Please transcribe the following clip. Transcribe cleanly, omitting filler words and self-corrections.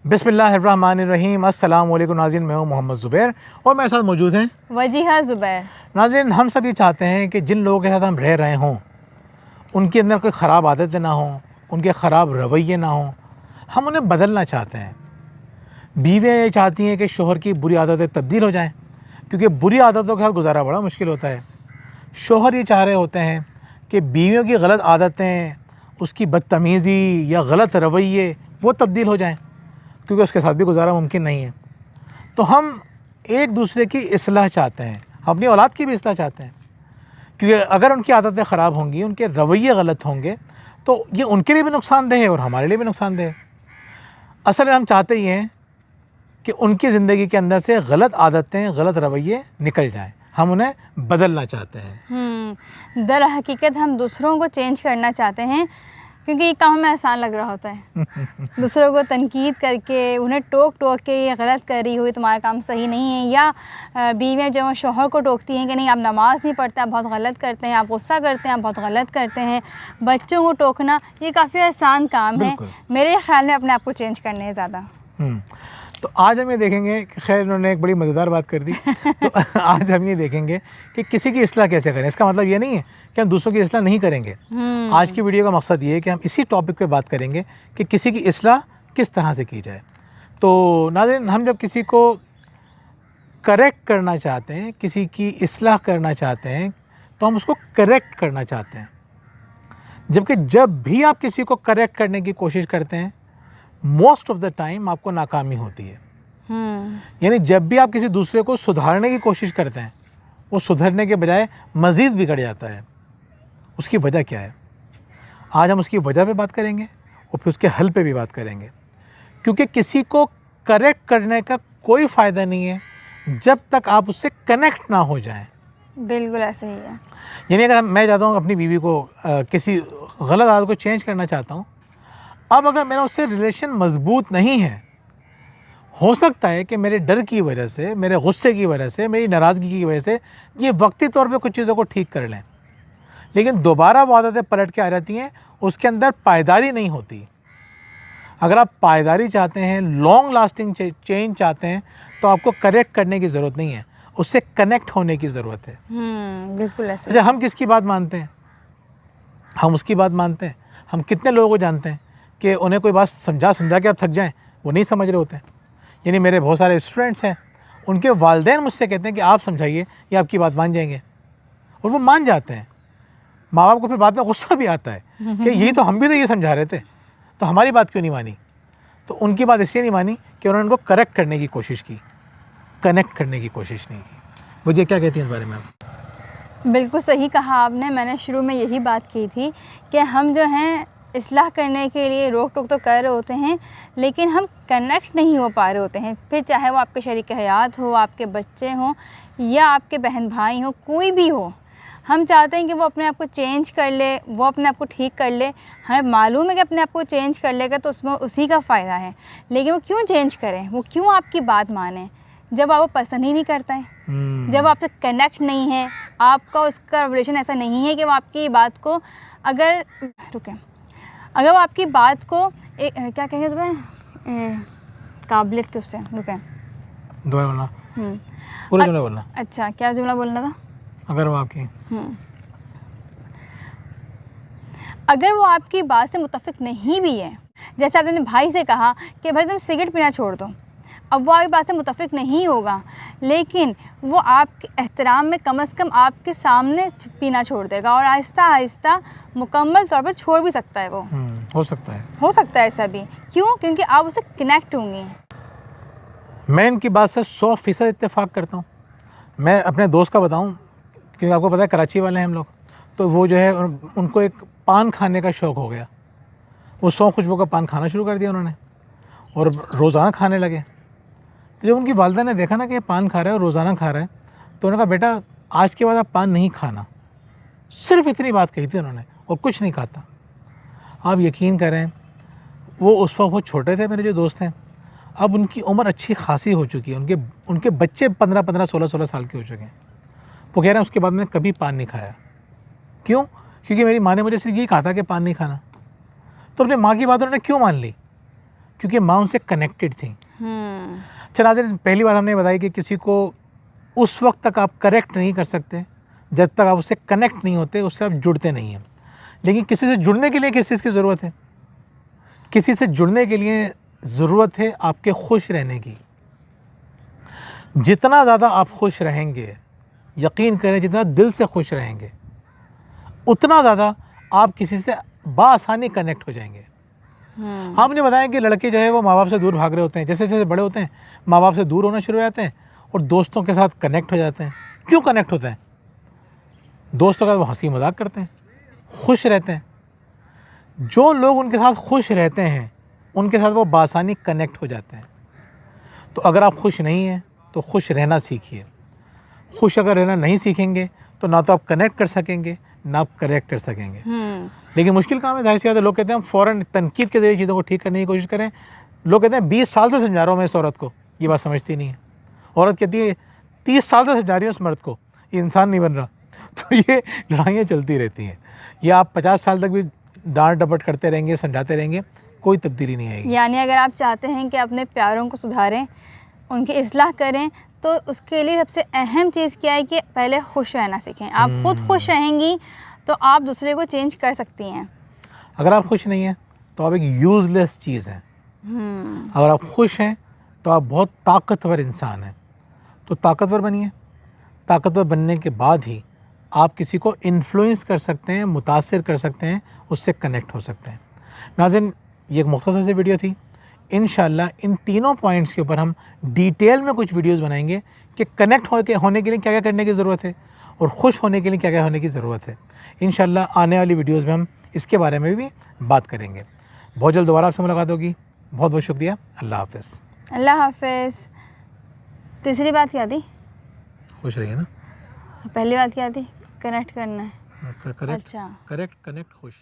बिस्मिल्लाहिर्रहमानिर्रहीम। अस्सलाम वालेकुम नाज़रीन, मैं हूँ मोहम्मद ज़ुबैर और मेरे साथ मौजूद हैं वजीहा ज़ुबैर। नाज़रीन, हम सब ये चाहते हैं कि जिन लोगों के साथ हम रह रहे हों उनके अंदर कोई ख़राब आदतें ना हों, उनके ख़राब रवैये ना हों, हम उन्हें बदलना चाहते हैं। बीवियाँ ये चाहती हैं कि शोहर की बुरी आदतें तब्दील हो जाएं, क्योंकि बुरी आदतों के साथ गुजारा बड़ा मुश्किल होता है। शोहर ये चाह रहे होते हैं कि बीवियों की गलत आदतें, उसकी बदतमीज़ी या गलत रवैये वो तब्दील हो जाएं, क्योंकि उसके साथ भी गुजारा मुमकिन नहीं है। तो हम एक दूसरे की इस्लाह चाहते हैं, अपनी औलाद की भी इस्लाह चाहते हैं, क्योंकि अगर उनकी आदतें ख़राब होंगी, उनके रवैये गलत होंगे, तो ये उनके लिए भी नुकसानदेह है और हमारे लिए भी नुकसानदेह है। असल में हम चाहते ही हैं कि उनकी ज़िंदगी के अंदर से गलत आदतें, गलत रवैये निकल जाएं, हम उन्हें बदलना चाहते हैं। दर हकीकत हम दूसरों को चेंज करना चाहते हैं, क्योंकि ये काम हमें आसान लग रहा होता है। दूसरों को तनकीद करके, उन्हें टोक टोक के ये गलत कर रही हुई, तुम्हारा काम सही नहीं है, या बीवियाँ जो शौहर को टोकती हैं कि नहीं आप नमाज़ नहीं पढ़ते, आप बहुत गलत करते हैं, आप गुस्सा करते हैं, आप बहुत गलत करते हैं। बच्चों को टोकना ये काफ़ी आसान काम है। मेरे ख्याल में अपने आप को चेंज करने है ज़्यादा। तो आज हम ये देखेंगे कि खैर इन्होंने एक बड़ी मज़ेदार बात कर दी। तो आज हम ये देखेंगे कि किसी की इस्लाह कैसे करें। इसका मतलब ये नहीं है कि हम दूसरों की इस्लाह नहीं करेंगे। आज की वीडियो का मकसद ये है कि हम इसी टॉपिक पे बात करेंगे कि किसी की इस्लाह किस तरह से की जाए। तो नाज़रीन, हम जब किसी को करेक्ट करना चाहते हैं, किसी की इस्लाह करना चाहते हैं, तो हम उसको करेक्ट करना चाहते हैं। जबकि जब भी आप किसी को करेक्ट करने की कोशिश करते हैं, मोस्ट ऑफ द टाइम आपको नाकामी होती है। यानी जब भी आप किसी दूसरे को सुधारने की कोशिश करते हैं, वो सुधरने के बजाय मज़ीद बिगड़ जाता है। उसकी वजह क्या है? आज हम उसकी वजह पे बात करेंगे और फिर उसके हल पे भी बात करेंगे, क्योंकि किसी को करेक्ट करने का कोई फ़ायदा नहीं है जब तक आप उससे कनेक्ट ना हो जाएं। बिल्कुल ऐसे ही है। यानी अगर मैं चाहता हूँ अपनी बीवी को किसी गलत आदत को चेंज करना चाहता हूँ, अब अगर मेरा उससे रिलेशन मज़बूत नहीं है, हो सकता है कि मेरे डर की वजह से, मेरे गुस्से की वजह से, मेरी नाराज़गी की वजह से ये वक्ती तौर पे कुछ चीज़ों को ठीक कर लें, लेकिन दोबारा वो आदतें पलट के आ जाती हैं, उसके अंदर पायदारी नहीं होती। अगर आप पायदारी चाहते हैं, लॉन्ग लास्टिंग चेंज चाहते हैं, तो आपको करेक्ट करने की ज़रूरत नहीं है, उससे कनेक्ट होने की ज़रूरत है। बिल्कुल ऐसे। अच्छा, हम किसकी बात मानते हैं? हम उसकी बात मानते हैं। हम कितने लोगों को जानते हैं कि उन्हें कोई बात समझा के आप थक जाएं, वो नहीं समझ रहे होते हैं। यानी मेरे बहुत सारे स्टूडेंट्स हैं, उनके वालिदैन मुझसे कहते हैं कि आप समझाइए, ये आपकी बात मान जाएंगे, और वो मान जाते हैं। माँ बाप को फिर बाद में गुस्सा भी आता है कि यही तो हम भी तो ये समझा रहे थे, तो हमारी बात क्यों नहीं मानी? तो उनकी बात इसलिए नहीं मानी कि उन्होंने उनको करेक्ट करने की कोशिश की, कनेक्ट करने की कोशिश नहीं की। मुझे क्या कहती हैं इस बारे में आप? बिल्कुल सही कहा आपने। मैंने शुरू में यही बात की थी कि हम जो हैं इस्लाह करने के लिए रोक टोक तो कर रहे होते हैं, लेकिन हम कनेक्ट नहीं हो पा रहे होते हैं। फिर चाहे वो आपके शरीक हयात हो, आपके बच्चे हों, या आपके बहन भाई हों, कोई भी हो, हम चाहते हैं कि वो अपने आप को चेंज कर ले, वो अपने आप को ठीक कर ले। हमें मालूम है कि अपने आप को चेंज कर लेगा तो उसमें उसी का फ़ायदा है, लेकिन वो क्यों चेंज करें, वो क्यों आपकी बात माने जब आपको पसंद ही नहीं करता है, जब आपसे कनेक्ट नहीं है, आपका उसका रिलेशन ऐसा नहीं है कि वो आपकी बात को अगर वो आपकी बात को क्या कहेंगे तुम्हें काबिलियत के उससे दोबारा बोलना, पूरा जुमला बोलना। अच्छा, क्या जुमला बोलना था? अगर वो आपकी बात से मुत्तफ़िक नहीं भी है, जैसे आपने भाई से कहा कि भाई तुम सिगरेट पीना छोड़ दो, अब वो आपकी बात से मुत्तफ़िक नहीं होगा, लेकिन वो आपके एहतराम में कम से कम आपके सामने पीना छोड़ देगा और आहिस्ता आहिस्ता मुकम्मल तौर पर छोड़ भी सकता है। वो हो सकता है ऐसा भी। क्यों? क्योंकि आप उससे कनेक्ट होंगे। मैं इनकी बात से 100% इत्तेफाक करता हूँ। मैं अपने दोस्त का बताऊँ, क्योंकि आपको पता है कराची वाले हैं हम लोग, तो वो जो है उनको एक पान खाने का शौक़ हो गया। वो 100 खुशबू का पान खाना शुरू कर दिया उन्होंने और रोज़ाना खाने लगे। तो जब उनकी वालिदा ने देखा ना कि ये पान खा रहा है और रोज़ाना खा रहा है, तो उन्होंने कहा बेटा आज के बाद आप पान नहीं खाना। सिर्फ इतनी बात कही थी उन्होंने, और कुछ नहीं खाता। आप यकीन करें, वो उस वक्त बहुत छोटे थे मेरे जो दोस्त हैं, अब उनकी उम्र अच्छी खासी हो चुकी है, उनके बच्चे 15-15, 16-16 साल के हो चुके हैं। वो कह रहे हैं उसके बाद मैंने कभी पान नहीं खाया। क्यों? क्योंकि मेरी माँ ने मुझे सिर्फ यही कहा था कि पान नहीं खाना। तो अपनी माँ की बात उन्होंने क्यों मान ली? क्योंकि माँ उनसे कनेक्टेड थी। अच्छा नाज़रीन, पहली बात हमने बताई कि किसी को उस वक्त तक आप करेक्ट नहीं कर सकते जब तक आप उससे कनेक्ट नहीं होते, उससे आप जुड़ते नहीं हैं। लेकिन किसी से जुड़ने के लिए किस चीज़ की ज़रूरत है? किसी से जुड़ने के लिए ज़रूरत है आपके खुश रहने की। जितना ज़्यादा आप खुश रहेंगे, यकीन करें जितना दिल से खुश रहेंगे, उतना ज़्यादा आप किसी से बआसानी कनेक्ट हो जाएंगे। आपने बताया कि लड़के जो है वो माँ बाप से दूर भाग रहे होते हैं, जैसे जैसे बड़े होते हैं माँ बाप से दूर होना शुरू हो जाते हैं और दोस्तों के साथ कनेक्ट हो जाते हैं। क्यों कनेक्ट होते हैं? दोस्तों के साथ वो हंसी मजाक करते हैं, खुश रहते हैं। जो लोग उनके साथ खुश रहते हैं उनके साथ वो बआसानी कनेक्ट हो जाते हैं। तो अगर आप खुश नहीं हैं तो खुश रहना सीखिए। खुश अगर रहना नहीं सीखेंगे तो ना तो आप कनेक्ट कर सकेंगे ना आप करेक्ट कर सकेंगे। लेकिन मुश्किल काम है, जाहिर सी बात है। लोग कहते हैं हम फ़ौरन तनकीद के ज़रिए चीज़ों को ठीक करने की कोशिश करें। लोग कहते हैं 20 साल से समझा रहा हूँ मैं इस औरत को, ये बात समझती नहीं है। औरत कहती है 30 साल से समझा रही हूँ इस मर्द को, ये इंसान नहीं बन रहा। तो ये लड़ाइयाँ चलती रहती हैं। ये आप 50 साल तक भी डांट डपट करते रहेंगे, समझाते रहेंगे, कोई तब्दीली नहीं आएगी। यानी अगर आप चाहते हैं कि अपने प्यारों को सुधारें, उनकी इस्लाह करें, तो उसके लिए सबसे अहम चीज़ क्या है कि पहले खुश रहना सीखें। आप खुद खुश रहेंगी तो आप दूसरे को चेंज कर सकती हैं। अगर आप खुश नहीं हैं तो आप एक यूज़लेस चीज़ हैं। अगर आप खुश हैं तो आप बहुत ताकतवर इंसान हैं। तो ताकतवर बनिए। ताकतवर बनने के बाद ही आप किसी को इन्फ्लुएंस कर सकते हैं, मुतासिर कर सकते हैं, उससे कनेक्ट हो सकते हैं। नाज़रीन, ये एक मुख्तसर सी वीडियो थी। इंशाल्लाह इन तीनों पॉइंट्स के ऊपर हम डिटेल में कुछ वीडियोस बनाएंगे कि कनेक्ट होने के लिए क्या क्या करने की ज़रूरत है और खुश होने के लिए क्या क्या होने की ज़रूरत है। इंशाल्लाह आने वाली वीडियोस में हम इसके बारे में भी बात करेंगे। बहुत जल्द दोबारा आपसे मुलाकात होगी। बहुत बहुत शुक्रिया। अल्लाह हाफ़िज़। अल्लाह हाफ़िज़। तीसरी बात क्या थी? खुश रहिए ना। पहली बात क्या थी? कनेक्ट करना है। करेक्ट, अच्छा, करेक्ट, कनेक्ट, खुश।